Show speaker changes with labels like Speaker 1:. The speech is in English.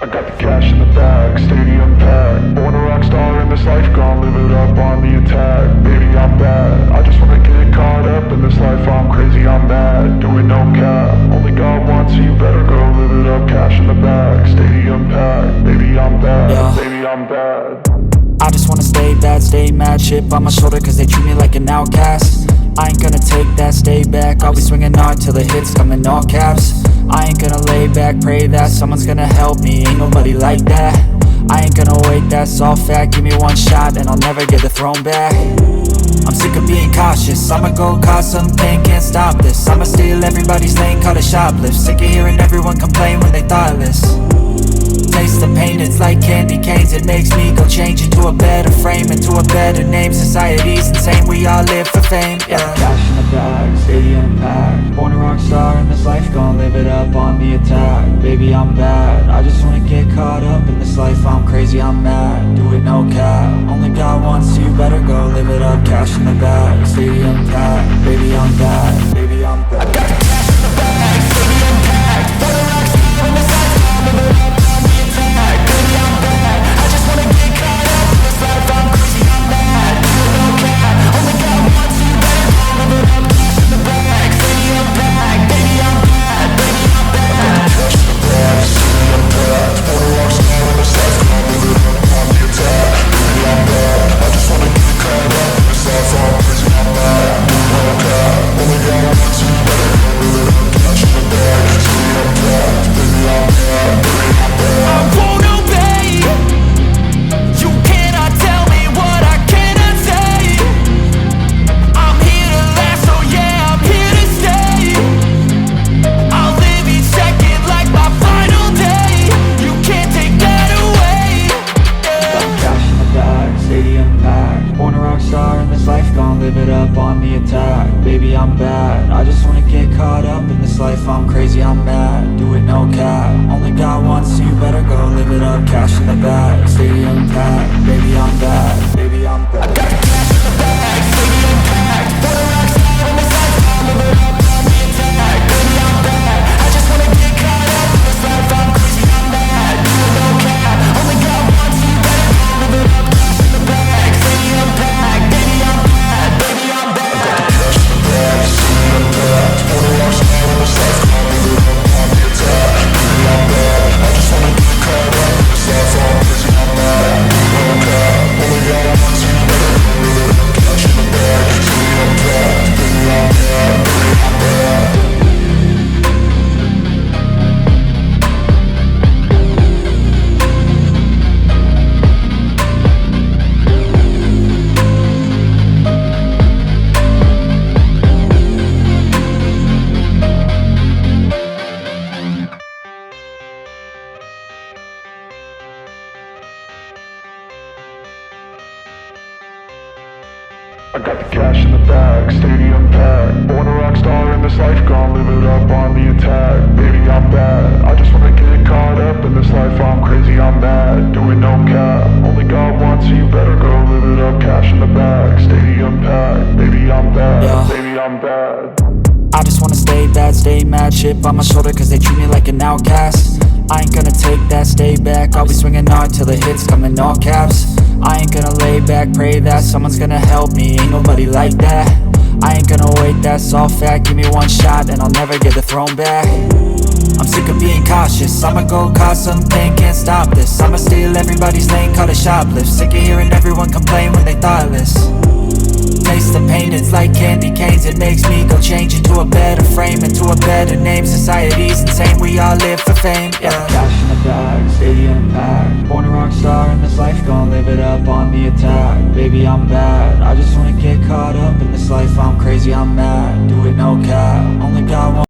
Speaker 1: I got the cash in the bag, stadium packed. Born a rock star in this life, gon' live it up on the attack. Baby, I'm bad, I just wanna get caught up in this life. I'm crazy, I'm mad, doing no cap. Only God wants, so you better go live it up. Cash in the bag, stadium packed. Baby, I'm bad,
Speaker 2: Yeah.
Speaker 1: baby, I'm bad.
Speaker 2: I just wanna stay bad, stay mad. Chip on my shoulder cause they treat me like an outcast. I ain't gonna take that, stay back. I'll be swinging hard till the hits come in all caps. I ain't gonna lay back, pray that someone's gonna help me. Ain't nobody like that. I ain't gonna wait, that's all fact. Give me one shot and I'll never get the throne back. I'm sick of being cautious, I'ma go cause some pain, can't stop this. I'ma steal everybody's lane, call it shoplift. Sick of hearing everyone complain when they thoughtless. Taste the pain, it's like candy canes. It makes me go change into a better frame, into a better name. Society's insane, we all live for fame, yeah. Cash in the bag, stadium packed. Born a rock star in this life, gon' live it up on the attack. Baby, I'm bad, I just wanna get caught up in this life. I'm crazy, I'm mad, do it no cap. Only God wants, so you better go live it up. Cash in the bag, stadium packed. Baby, I'm bad, baby, I'm bad. I got the cash in the bag, stadium packed. Born a rock star in this life, gon' live it up. Live it up on the attack, baby, I'm bad. I just wanna get caught up in this life. I'm crazy, I'm mad, do it no cap. Only God wants, so you better go live it up. Cash in the bag, stadium packed. Baby, I'm bad, baby, I'm bad. I got the cash in the bag, stadium packed. Born a rock star in this life, I'll live it up on the attack. Baby, I'm bad, I just wanna get caught up in this life. I'm crazy, I'm mad, do it no cap. Only God wants, so you better go live it up. Cash in the bag, stadium packed. Baby, I'm bad, baby, I'm bad.
Speaker 1: I got the cash in the bag, stadium packed. Born a rock star in this life, gon' live it up on the attack. Baby, I'm bad, I just wanna get caught up in this life. I'm crazy, I'm mad, doing no cap. Only God wants, so you better go live it up. Cash in the bag, stadium packed. Baby, I'm bad,
Speaker 2: yeah.
Speaker 1: Baby, I'm bad.
Speaker 2: I just wanna stay bad, stay mad. Chip on my shoulder cause they treat me like an outcast. I ain't gonna take that, stay back. I'll be swinging hard till the hits come in all caps. I ain't gonna lay back, pray that someone's gonna help me. Ain't nobody like that. I ain't gonna wait, that's all fact. Give me one shot and I'll never get the throne back. I'm sick of being cautious, I'ma go cause some pain, can't stop this. I'ma steal everybody's lane, call it shoplift. Sick of hearing everyone complain when they thoughtless. Taste the pain, it's like candy canes. It makes me go change into a better frame, into a better name. Society's insane, we all live for fame, yeah. Cash in the bag, stadium packed. Born a rock star in this life, gon' live it up on the attack. Baby, I'm bad, I just wanna get caught up in this life. I'm crazy, I'm mad, do it no cap. Only God wants